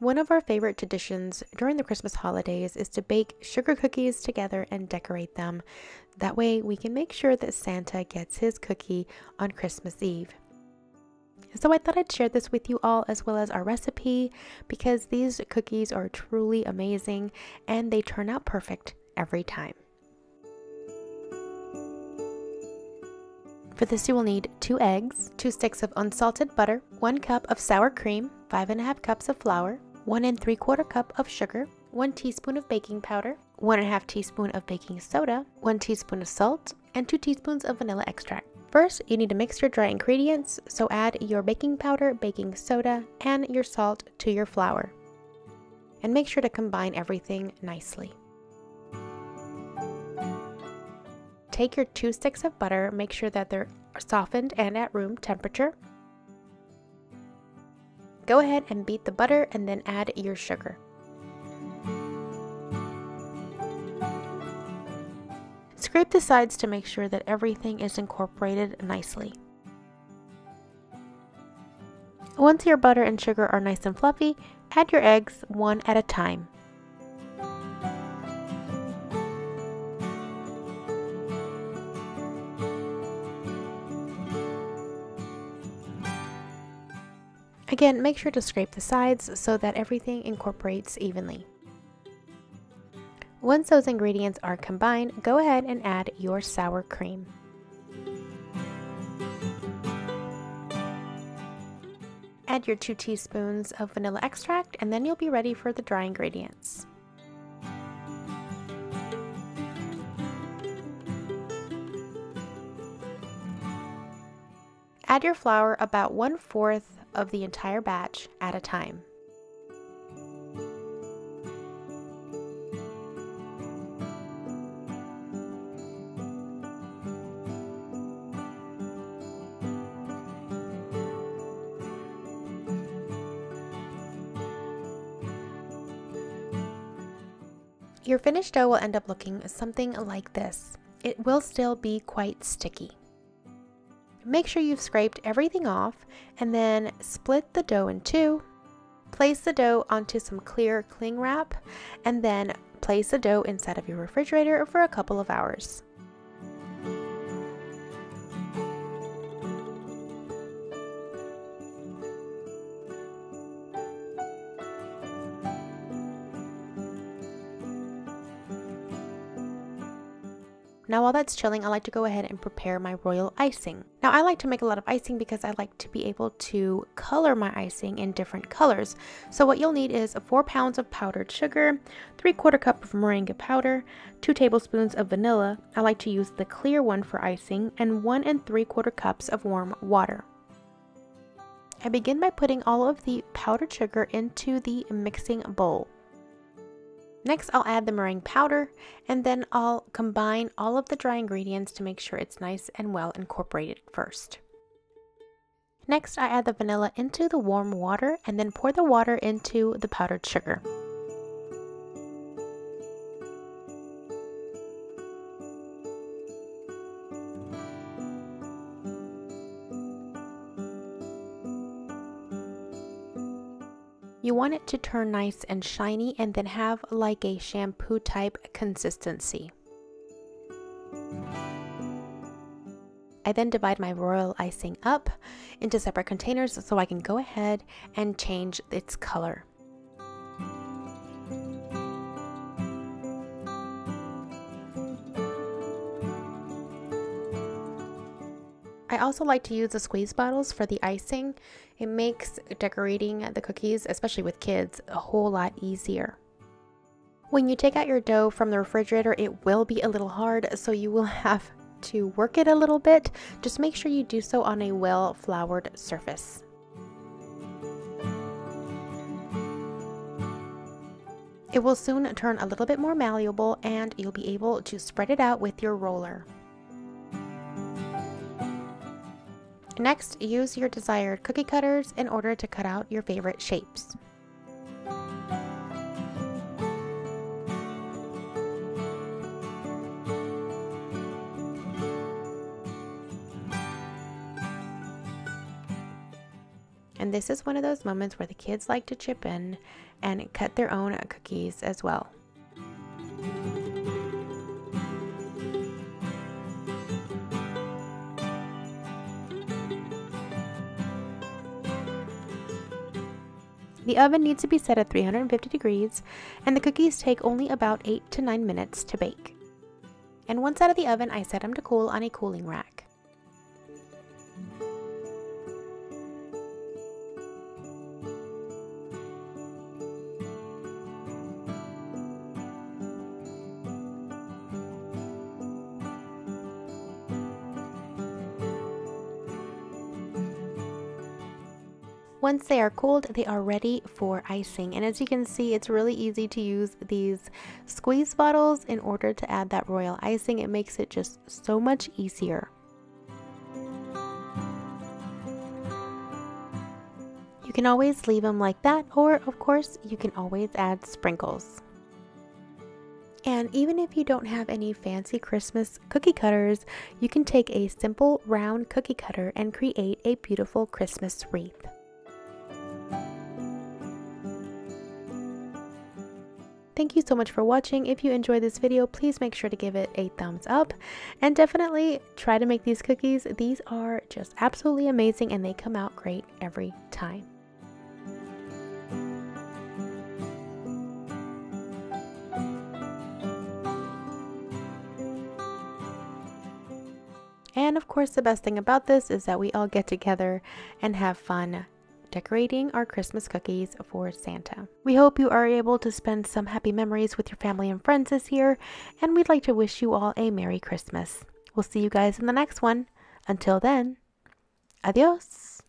One of our favorite traditions during the Christmas holidays is to bake sugar cookies together and decorate them. That way we can make sure that Santa gets his cookie on Christmas Eve. So I thought I'd share this with you all as well as our recipe because these cookies are truly amazing and they turn out perfect every time. For this you will need 2 eggs, 2 sticks of unsalted butter, 1 cup of sour cream, 5½ cups of flour, 1 3/4 cup of sugar, 1 teaspoon of baking powder, 1½ teaspoon of baking soda, 1 teaspoon of salt, and 2 teaspoons of vanilla extract. First, you need to mix your dry ingredients, so add your baking powder, baking soda, and your salt to your flour. And make sure to combine everything nicely. Take your 2 sticks of butter, make sure that they're softened and at room temperature. Go ahead and beat the butter and then add your sugar. Scrape the sides to make sure that everything is incorporated nicely. Once your butter and sugar are nice and fluffy, add your eggs one at a time. Again, make sure to scrape the sides so that everything incorporates evenly. Once those ingredients are combined, go ahead and add your sour cream. Add your 2 teaspoons of vanilla extract and then you'll be ready for the dry ingredients. Add your flour about 1/4 of the entire batch at a time. Your finished dough will end up looking something like this. It will still be quite sticky. Make sure you've scraped everything off and then split the dough in 2. Place the dough onto some clear cling wrap and then place the dough inside of your refrigerator for a couple of hours. Now while that's chilling, I like to go ahead and prepare my royal icing. Now I like to make a lot of icing because I like to be able to color my icing in different colors. So what you'll need is 4 pounds of powdered sugar, 3/4 cup of meringue powder, 2 tablespoons of vanilla. I like to use the clear one for icing, and 1 3/4 cups of warm water. I begin by putting all of the powdered sugar into the mixing bowl. Next, I'll add the meringue powder, and then I'll combine all of the dry ingredients to make sure it's nice and well incorporated first. Next, I add the vanilla into the warm water, and then pour the water into the powdered sugar. You want it to turn nice and shiny and then have like a shampoo type consistency. I then divide my royal icing up into separate containers so I can go ahead and change its color. I also like to use the squeeze bottles for the icing. It makes decorating the cookies, especially with kids, a whole lot easier. When you take out your dough from the refrigerator, it will be a little hard, so you will have to work it a little bit. Just make sure you do so on a well-floured surface. It will soon turn a little bit more malleable and you'll be able to spread it out with your roller. Next, use your desired cookie cutters in order to cut out your favorite shapes. And this is one of those moments where the kids like to chip in and cut their own cookies as well. The oven needs to be set at 350 degrees, and the cookies take only about 8 to 9 minutes to bake. And once out of the oven, I set them to cool on a cooling rack. Once they are cooled, they are ready for icing. And as you can see, it's really easy to use these squeeze bottles in order to add that royal icing. It makes it just so much easier. You can always leave them like that, or of course, you can always add sprinkles. And even if you don't have any fancy Christmas cookie cutters, you can take a simple round cookie cutter and create a beautiful Christmas wreath. Thank you so much for watching. If you enjoyed this video, please make sure to give it a thumbs up and definitely try to make these cookies. These are just absolutely amazing and they come out great every time. And of course, the best thing about this is that we all get together and have fun decorating our Christmas cookies for Santa. We hope you are able to spend some happy memories with your family and friends this year, and we'd like to wish you all a Merry Christmas. We'll see you guys in the next one. Until then, adios!